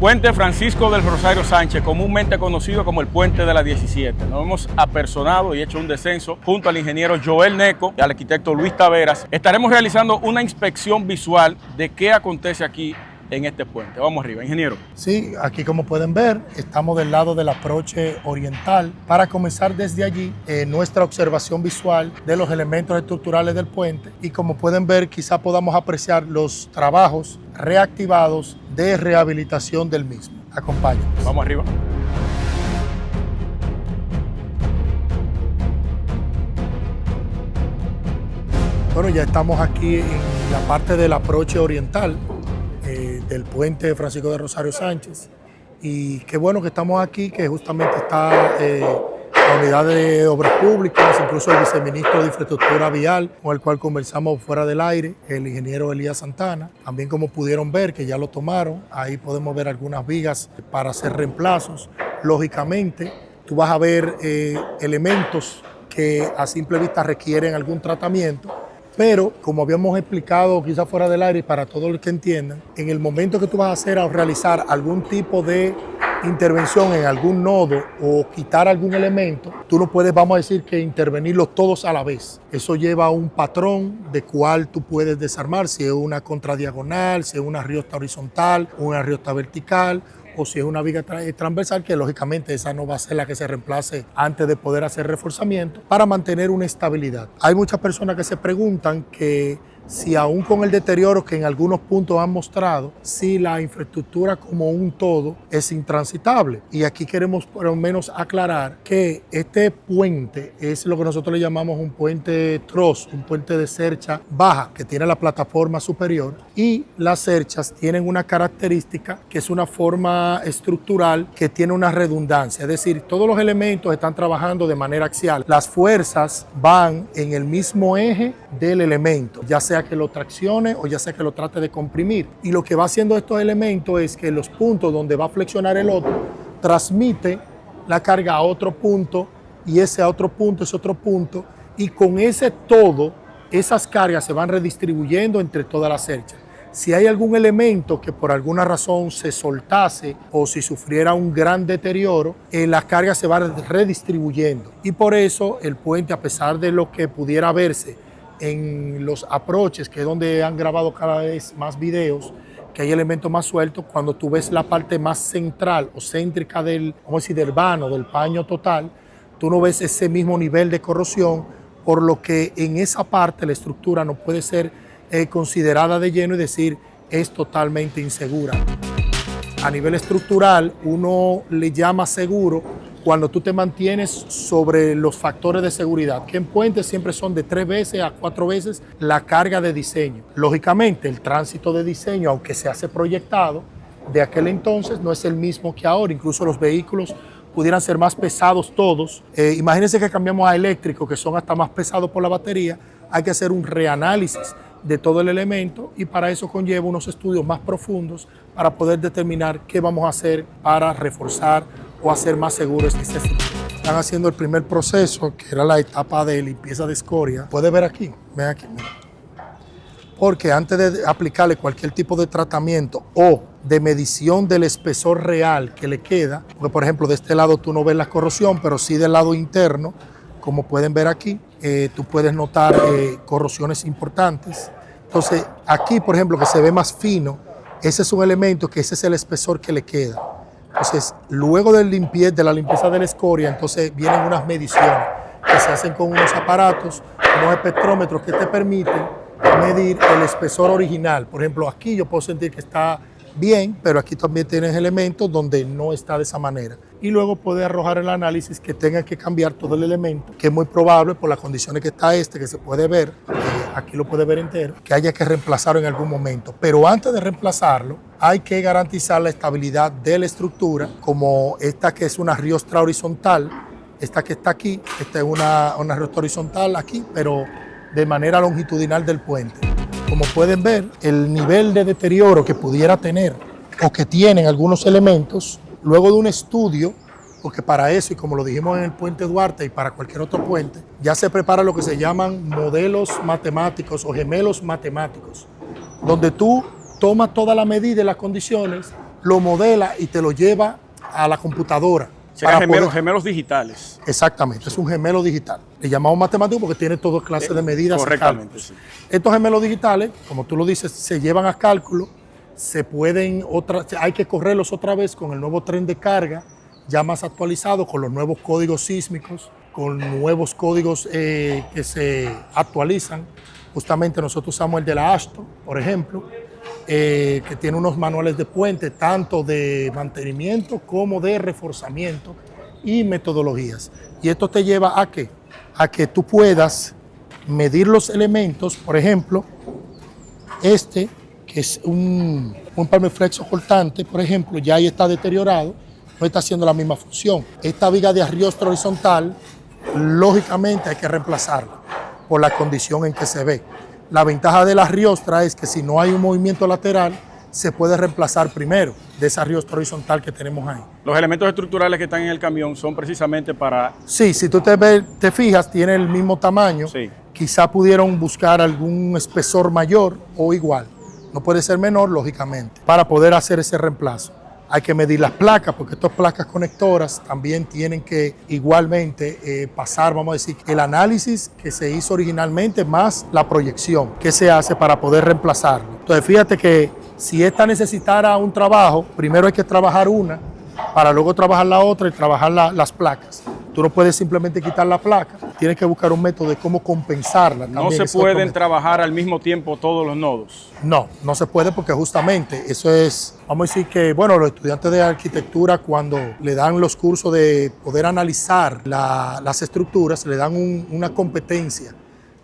Puente Francisco del Rosario Sánchez, comúnmente conocido como el Puente de la 17. Nos hemos apersonado y hecho un descenso junto al ingeniero Joel Neco y al arquitecto Luis Taveras. Estaremos realizando una inspección visual de qué acontece aquí en este puente. Vamos arriba, ingeniero. Sí, aquí como pueden ver, estamos del lado del aproche oriental para comenzar desde allí nuestra observación visual de los elementos estructurales del puente y como pueden ver quizá podamos apreciar los trabajos reactivados de rehabilitación del mismo. Acompáñanos. Vamos arriba. Bueno, ya estamos aquí en la parte del aproche oriental del puente Francisco de Rosario Sánchez y qué bueno que estamos aquí, que justamente está la unidad de obras públicas, incluso el viceministro de infraestructura vial con el cual conversamos fuera del aire, el ingeniero Elías Santana. También como pudieron ver que ya lo tomaron, ahí podemos ver algunas vigas para hacer reemplazos. Lógicamente tú vas a ver elementos que a simple vista requieren algún tratamiento. Pero, como habíamos explicado quizás fuera del aire y para todos los que entiendan, en el momento que tú vas a hacer o realizar algún tipo de intervención en algún nodo o quitar algún elemento, tú no puedes, vamos a decir, que intervenirlos todos a la vez. Eso lleva un patrón de cual tú puedes desarmar, si es una contradiagonal, si es una riosta horizontal, una riosta vertical, o si es una viga transversal, que lógicamente esa no va a ser la que se reemplace antes de poder hacer reforzamiento para mantener una estabilidad. Hay muchas personas que se preguntan que si aún con el deterioro que en algunos puntos han mostrado, si la infraestructura como un todo es intransitable. Y aquí queremos por lo menos aclarar que este puente es lo que nosotros le llamamos un puente troz, un puente de cercha baja, que tiene la plataforma superior y las cerchas tienen una característica que es una forma estructural que tiene una redundancia, es decir, todos los elementos están trabajando de manera axial. Las fuerzas van en el mismo eje del elemento, ya sea que lo traccione o ya sea que lo trate de comprimir. Y lo que va haciendo estos elementos es que los puntos donde va a flexionar el otro, transmite la carga a otro punto y ese a otro punto es otro punto y con ese todo, esas cargas se van redistribuyendo entre todas las cerchas. Si hay algún elemento que por alguna razón se soltase o si sufriera un gran deterioro, la carga se va redistribuyendo. Y por eso el puente, a pesar de lo que pudiera verse en los aproches, que es donde han grabado cada vez más videos, que hay elementos más sueltos, cuando tú ves la parte más central o céntrica del, vamos a decir, del vano, del paño total, tú no ves ese mismo nivel de corrosión, por lo que en esa parte la estructura no puede ser considerada de lleno y decir es totalmente insegura. A nivel estructural, uno le llama seguro cuando tú te mantienes sobre los factores de seguridad, que en puentes siempre son de 3 veces a 4 veces la carga de diseño. Lógicamente, el tránsito de diseño, aunque se hace proyectado, de aquel entonces no es el mismo que ahora. Incluso los vehículos pudieran ser más pesados todos. Imagínense que cambiamos a eléctricos, que son hasta más pesados por la batería. Hay que hacer un reanálisis de todo el elemento y para eso conlleva unos estudios más profundos para poder determinar qué vamos a hacer para reforzar o hacer más seguro este sistema. Están haciendo el primer proceso, que era la etapa de limpieza de escoria. Puede ver aquí, ven aquí. Mira. Porque antes de aplicarle cualquier tipo de tratamiento o de medición del espesor real que le queda, porque por ejemplo de este lado tú no ves la corrosión, pero sí del lado interno, como pueden ver aquí, tú puedes notar corrosiones importantes. Entonces aquí, por ejemplo, que se ve más fino, ese es un elemento que ese es el espesor que le queda. Entonces, luego de la limpieza de la escoria, entonces vienen unas mediciones que se hacen con unos aparatos, unos espectrómetros que te permiten medir el espesor original. Por ejemplo, aquí yo puedo sentir que está bien, pero aquí también tienes elementos donde no está de esa manera. Y luego puede arrojar el análisis que tenga que cambiar todo el elemento, que es muy probable por las condiciones que está que se puede ver, aquí lo puede ver entero, que haya que reemplazarlo en algún momento. Pero antes de reemplazarlo, hay que garantizar la estabilidad de la estructura, como esta que es una riostra horizontal, esta que está aquí, esta es una riostra horizontal aquí, pero de manera longitudinal del puente. Como pueden ver, el nivel de deterioro que pudiera tener o que tienen algunos elementos, luego de un estudio, porque para eso, y como lo dijimos en el puente Duarte y para cualquier otro puente, ya se prepara lo que se llaman modelos matemáticos o gemelos matemáticos, donde tú tomas toda la medida y las condiciones lo modela y te lo lleva a la computadora. Serán gemelos digitales. Exactamente, es un gemelo digital. Le llamamos matemático porque tiene todas clases de medidas. Correctamente, sí. Estos gemelos digitales, como tú lo dices, se llevan a cálculo, hay que correrlos otra vez con el nuevo tren de carga, ya más actualizado, con los nuevos códigos sísmicos, con nuevos códigos que se actualizan. Justamente nosotros usamos el de la AASHTO, por ejemplo, que tiene unos manuales de puente, tanto de mantenimiento como de reforzamiento y metodologías. Y esto te lleva a ¿qué? A que tú puedas medir los elementos, por ejemplo, que es un permaflex cortante, por ejemplo, ya ahí está deteriorado, no está haciendo la misma función. Esta viga de arriostra horizontal, lógicamente hay que reemplazarla por la condición en que se ve. La ventaja de la arriostra es que si no hay un movimiento lateral, se puede reemplazar primero de esa arriostra horizontal que tenemos ahí. Los elementos estructurales que están en el camión son precisamente para... Sí, si tú te fijas, tiene el mismo tamaño. Sí. Quizá pudieron buscar algún espesor mayor o igual. No puede ser menor, lógicamente, para poder hacer ese reemplazo. Hay que medir las placas, porque estas placas conectoras también tienen que igualmente pasar, vamos a decir, el análisis que se hizo originalmente más la proyección que se hace para poder reemplazarlo. Entonces, fíjate que si esta necesitara un trabajo, primero hay que trabajar una, para luego trabajar la otra y trabajar las placas. Tú no puedes simplemente quitar la placa, tienes que buscar un método de cómo compensarla. No se pueden trabajar al mismo tiempo todos los nodos. No, no se puede porque justamente eso es, vamos a decir que, bueno, los estudiantes de arquitectura cuando le dan los cursos de poder analizar las estructuras, le dan una competencia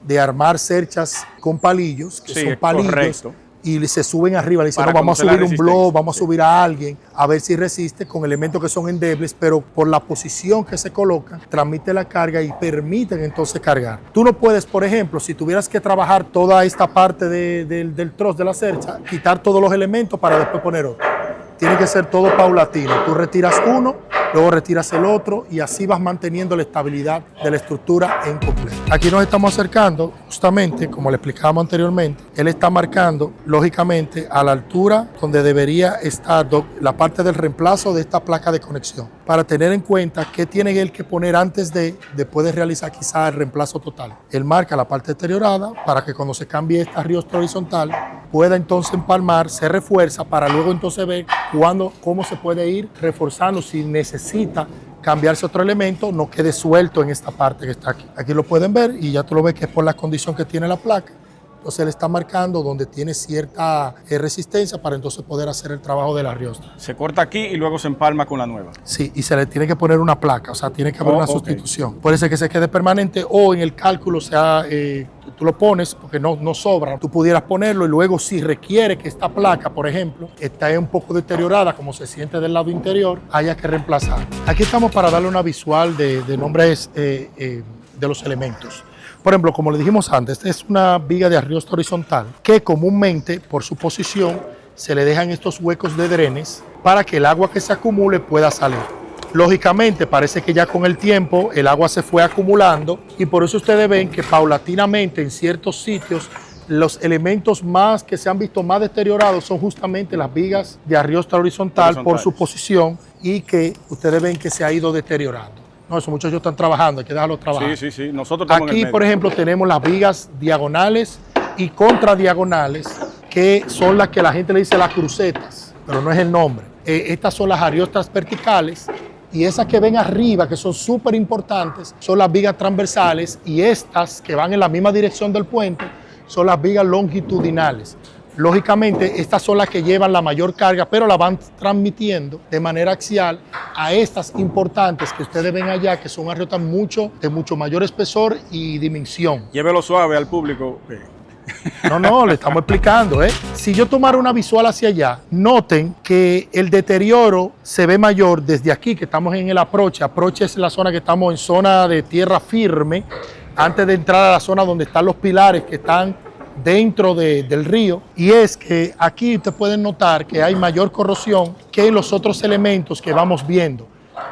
de armar cerchas con palillos, que son palillos. Correcto. Y se suben arriba, le dicen, no, vamos a subir un bloque, vamos a subir a alguien, a ver si resiste con elementos que son endebles, pero por la posición que se colocan, transmite la carga y permiten entonces cargar. Tú no puedes, por ejemplo, si tuvieras que trabajar toda esta parte del trozo de la cercha, quitar todos los elementos para después poner otro. Tiene que ser todo paulatino. Tú retiras uno, luego retiras el otro y así vas manteniendo la estabilidad de la estructura en completo. Aquí nos estamos acercando justamente, como le explicábamos anteriormente, él está marcando lógicamente a la altura donde debería estar la parte del reemplazo de esta placa de conexión, para tener en cuenta qué tiene él que poner antes después de realizar quizá el reemplazo total. Él marca la parte deteriorada para que cuando se cambie esta arriostra horizontal pueda entonces empalmar, se refuerza para luego entonces ver cómo se puede ir reforzando si necesita cambiarse otro elemento, no quede suelto en esta parte que está aquí. Aquí lo pueden ver y ya tú lo ves que es por la condición que tiene la placa. Entonces él está marcando donde tiene cierta resistencia para entonces poder hacer el trabajo de la arriostra. Se corta aquí y luego se empalma con la nueva. Sí, y se le tiene que poner una placa, o sea, tiene que haber una sustitución. Puede ser que se quede permanente o en el cálculo tú lo pones porque no sobra. Tú pudieras ponerlo y luego si requiere que esta placa, por ejemplo, esté un poco deteriorada como se siente del lado interior, haya que reemplazar. Aquí estamos para darle una visual de nombres de los elementos. Por ejemplo, como le dijimos antes, esta es una viga de arriostra horizontal que comúnmente, por su posición, se le dejan estos huecos de drenes para que el agua que se acumule pueda salir. Lógicamente, parece que ya con el tiempo el agua se fue acumulando y por eso ustedes ven que paulatinamente en ciertos sitios los elementos que se han visto más deteriorados son justamente las vigas de arriostra horizontal por su posición y que ustedes ven que se ha ido deteriorando. No, esos muchachos están trabajando, hay que dejarlos trabajar. Sí. Nosotros estamos en el Aquí, medio. por ejemplo, tenemos las vigas diagonales y contradiagonales, que son las que la gente le dice las crucetas, pero no es el nombre. Estas son las ariostras verticales y esas que ven arriba, que son súper importantes, son las vigas transversales y estas que van en la misma dirección del puente son las vigas longitudinales. Lógicamente, estas son las que llevan la mayor carga, pero la van transmitiendo de manera axial a estas importantes que ustedes ven allá, que son arriostas de mucho mayor espesor y dimensión. Llévelo suave al público. No, le estamos explicando. Si yo tomara una visual hacia allá, noten que el deterioro se ve mayor desde aquí, que estamos en el approach. Approach es la zona que estamos en zona de tierra firme, antes de entrar a la zona donde están los pilares que están dentro del río, y es que aquí ustedes pueden notar que hay mayor corrosión que en los otros elementos que vamos viendo.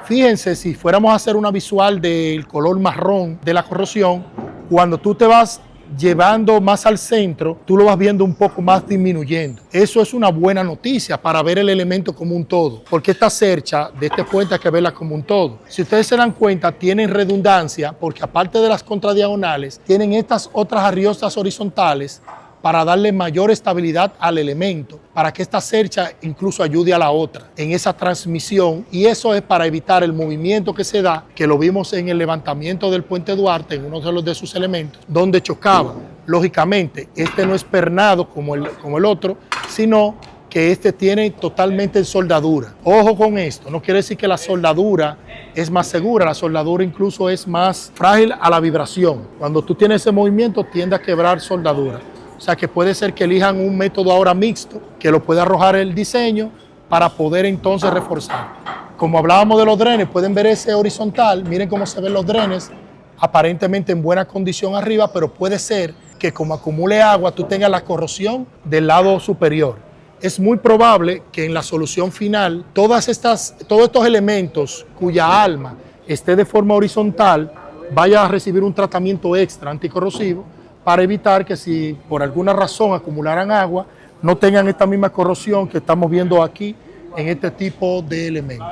Fíjense, si fuéramos a hacer una visual del color marrón de la corrosión, cuando tú te vas llevando más al centro, tú lo vas viendo un poco más disminuyendo. Eso es una buena noticia para ver el elemento como un todo, porque esta cercha de este puente hay que verla como un todo. Si ustedes se dan cuenta, tienen redundancia, porque aparte de las contradiagonales, tienen estas otras arriostas horizontales para darle mayor estabilidad al elemento, para que esta cercha incluso ayude a la otra en esa transmisión, y eso es para evitar el movimiento que se da, que lo vimos en el levantamiento del puente Duarte, en uno de sus elementos, donde chocaba. Lógicamente, este no es pernado como el otro, sino que este tiene totalmente soldadura. Ojo con esto, no quiere decir que la soldadura es más segura, la soldadura incluso es más frágil a la vibración. Cuando tú tienes ese movimiento, tiende a quebrar soldadura. O sea que puede ser que elijan un método ahora mixto que lo pueda arrojar el diseño para poder entonces reforzar. Como hablábamos de los drenes, pueden ver ese horizontal, miren cómo se ven los drenes, aparentemente en buena condición arriba, pero puede ser que como acumule agua, tú tengas la corrosión del lado superior. Es muy probable que en la solución final, todos estos elementos cuya alma esté de forma horizontal, vaya a recibir un tratamiento extra anticorrosivo, para evitar que si por alguna razón acumularan agua, no tengan esta misma corrosión que estamos viendo aquí en este tipo de elementos.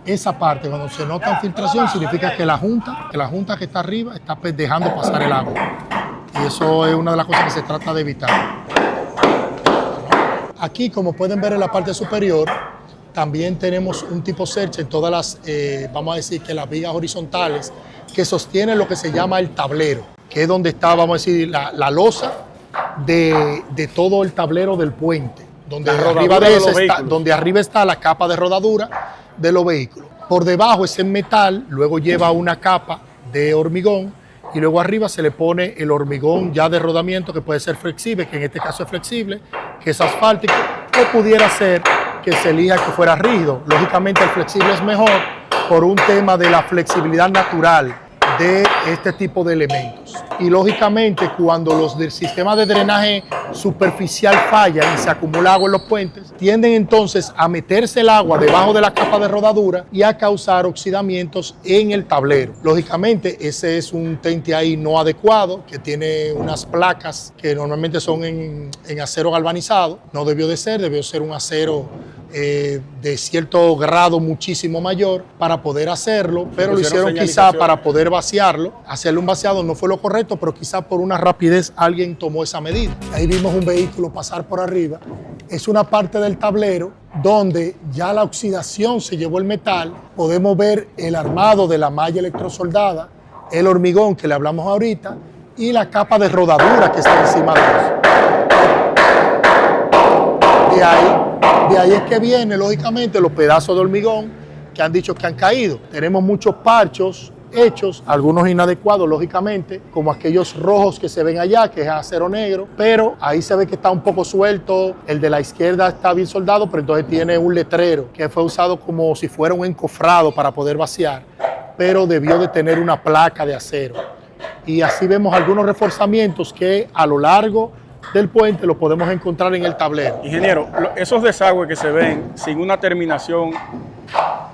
Esa parte, cuando se nota infiltración, significa que la junta que está arriba está dejando pasar el agua. Y eso es una de las cosas que se trata de evitar. Aquí, como pueden ver en la parte superior, también tenemos un tipo cercha en todas las, vamos a decir que las vigas horizontales, que sostiene lo que se llama el tablero, que es donde está, vamos a decir, la losa de todo el tablero del puente, donde arriba está la capa de rodadura de los vehículos. Por debajo es en metal, luego lleva una capa de hormigón y luego arriba se le pone el hormigón ya de rodamiento, que puede ser flexible, que en este caso es flexible, que es asfáltico, o pudiera ser que se elija que fuera rígido. Lógicamente el flexible es mejor por un tema de la flexibilidad natural de este tipo de elementos. Y lógicamente cuando los del sistema de drenaje superficial fallan y se acumula agua en los puentes, tienden entonces a meterse el agua debajo de la capa de rodadura y a causar oxidamientos en el tablero. Lógicamente ese es un tente ahí no adecuado, que tiene unas placas que normalmente son en acero galvanizado. No debió de ser, debió ser un acero de cierto grado muchísimo mayor para poder hacerlo, pero lo hicieron quizá para poder vaciarlo. Hacerle un vaciado no fue lo correcto, pero quizá por una rapidez alguien tomó esa medida. Ahí vimos un vehículo pasar por arriba. Es una parte del tablero donde ya la oxidación se llevó el metal. Podemos ver el armado de la malla electrosoldada, el hormigón que le hablamos ahorita y la capa de rodadura que está encima de eso. De ahí es que vienen, lógicamente, los pedazos de hormigón que han dicho que han caído. Tenemos muchos parchos hechos, algunos inadecuados, lógicamente, como aquellos rojos que se ven allá, que es acero negro, pero ahí se ve que está un poco suelto. El de la izquierda está bien soldado, pero entonces tiene un letrero que fue usado como si fuera un encofrado para poder vaciar, pero debió de tener una placa de acero. Y así vemos algunos reforzamientos que a lo largo del puente lo podemos encontrar en el tablero. Ingeniero, esos desagües que se ven sin una terminación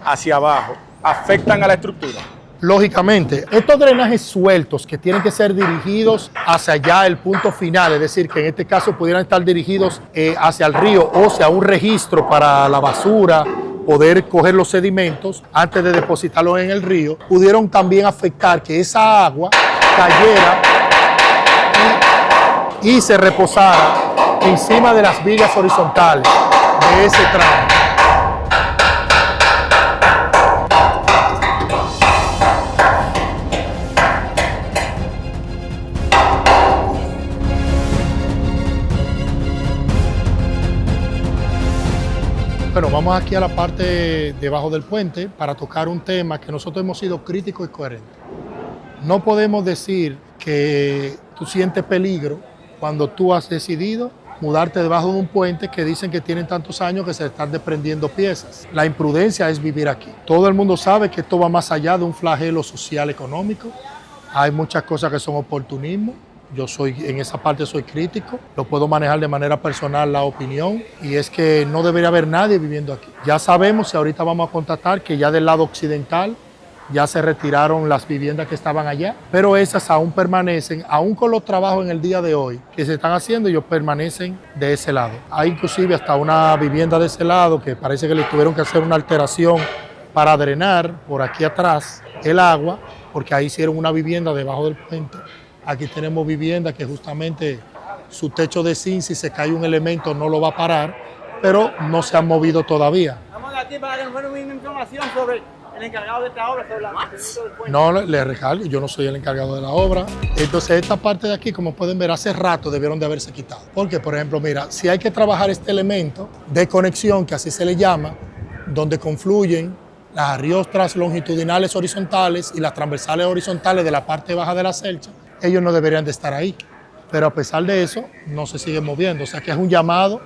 hacia abajo, ¿afectan a la estructura? Lógicamente, estos drenajes sueltos que tienen que ser dirigidos hacia allá el punto final, es decir, que en este caso pudieran estar dirigidos hacia el río o hacia un registro para la basura, poder coger los sedimentos antes de depositarlos en el río, pudieron también afectar que esa agua cayera y se reposara encima de las vigas horizontales de ese tramo. Bueno, vamos aquí a la parte debajo del puente para tocar un tema que nosotros hemos sido críticos y coherentes. No podemos decir que tú sientes peligro cuando tú has decidido mudarte debajo de un puente que dicen que tienen tantos años que se están desprendiendo piezas. La imprudencia es vivir aquí. Todo el mundo sabe que esto va más allá de un flagelo social económico. Hay muchas cosas que son oportunismo. Yo en esa parte soy crítico, lo puedo manejar de manera personal la opinión, y es que no debería haber nadie viviendo aquí. Ya sabemos, y ahorita vamos a constatar que ya del lado occidental ya se retiraron las viviendas que estaban allá, pero esas aún permanecen, aún con los trabajos en el día de hoy que se están haciendo, ellos permanecen de ese lado. Hay inclusive hasta una vivienda de ese lado que parece que le tuvieron que hacer una alteración para drenar por aquí atrás el agua, porque ahí hicieron una vivienda debajo del puente. Aquí tenemos vivienda que justamente su techo de zinc, si se cae un elemento no lo va a parar, pero no se han movido todavía. Estamos aquí para que nos den una información sobre el encargado de esta obra, sobre el mantenimiento del puente. No, le recalco, yo no soy el encargado de la obra. Entonces esta parte de aquí, como pueden ver, hace rato debieron de haberse quitado. Porque, por ejemplo, mira, si hay que trabajar este elemento de conexión, que así se le llama, donde confluyen las arriostras longitudinales horizontales y las transversales horizontales de la parte baja de la celcha, ellos no deberían de estar ahí. Pero a pesar de eso, no se siguen moviendo. O sea que es un llamado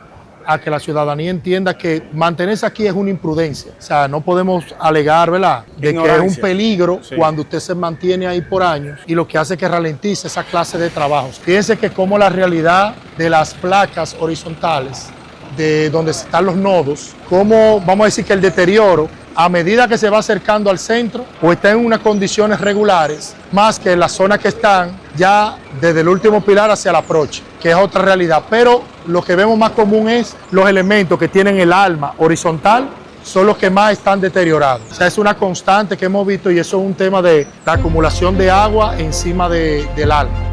a que la ciudadanía entienda que mantenerse aquí es una imprudencia. O sea, no podemos alegar, ¿verdad?, de que es un peligro cuando usted se mantiene ahí por años y lo que hace es que ralentice esa clase de trabajos. Fíjense que como la realidad de las placas horizontales, de donde están los nodos, como vamos a decir que el deterioro, a medida que se va acercando al centro, o está en unas condiciones regulares, más que en las zonas que están ya desde el último pilar hacia el aproche, que es otra realidad. Pero lo que vemos más común es los elementos que tienen el alma horizontal, son los que más están deteriorados. O sea, es una constante que hemos visto y eso es un tema de la acumulación de agua encima del alma.